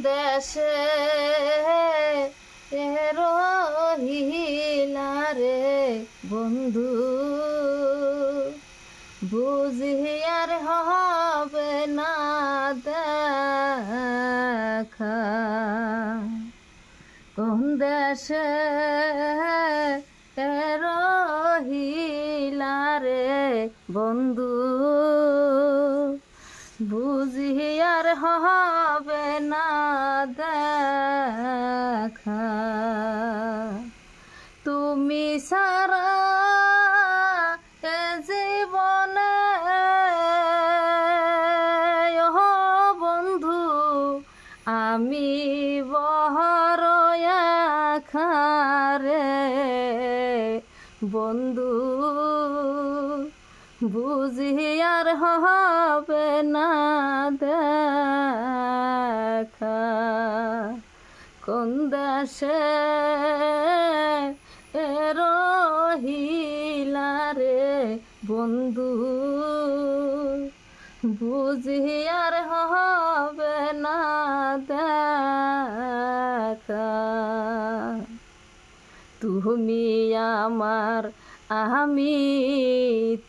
দেশে রহিলা রে বন্ধু, বুঝি আর হবে না দেখা। কোন দেশে রহিলা রে বন্ধু, বুঝি আর হবে না দেখা। তুমি সারা এ জীবনে ও বন্ধু, আমি বড় একারে বন্ধু, বুঝি আর হবে না দেখা। কোন দেশে রহিলা রে বন্ধু, বুঝি আর হবে না দেখা। তুমি আমার আমি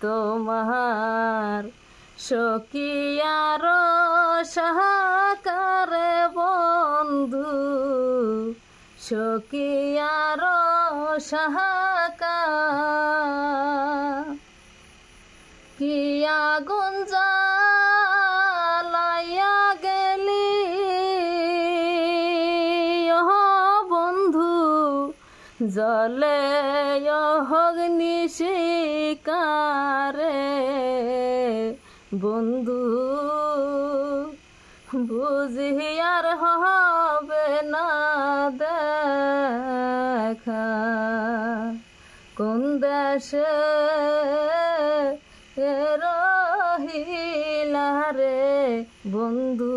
তোমার, সখী আর সহকারে বন্ধু, সখী আর সহকার। কি আগুন জ্বালাইয়া গেলি ও বন্ধু, জলে অগ্নি শিকারে বন্ধু, বুঝি আর হবে না দেখা। কোন দেশে রহিলা রে বন্ধু,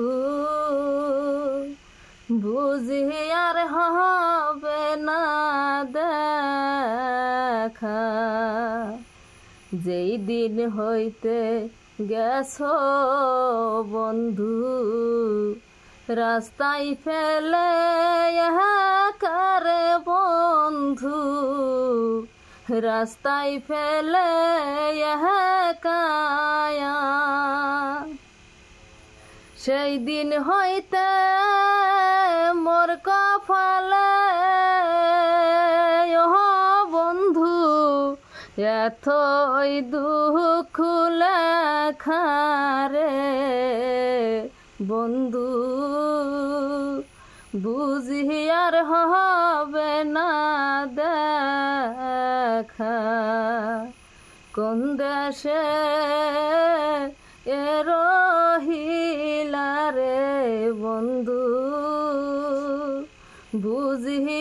বুঝি আর হবে না দেখা। যেই দিন হইতে গেছো বন্ধু, রাস্তায় ফেলে একারে বন্ধু, রাস্তায় ফেলে একায়া। সেই দিন হইতে মোর কপালে ও বন্ধু, এতই দুঃখ লেখা রে বন্ধু, বুঝি আর হবে না দেখা। কোন দেশে রহিলা রে বন্ধু, বুঝি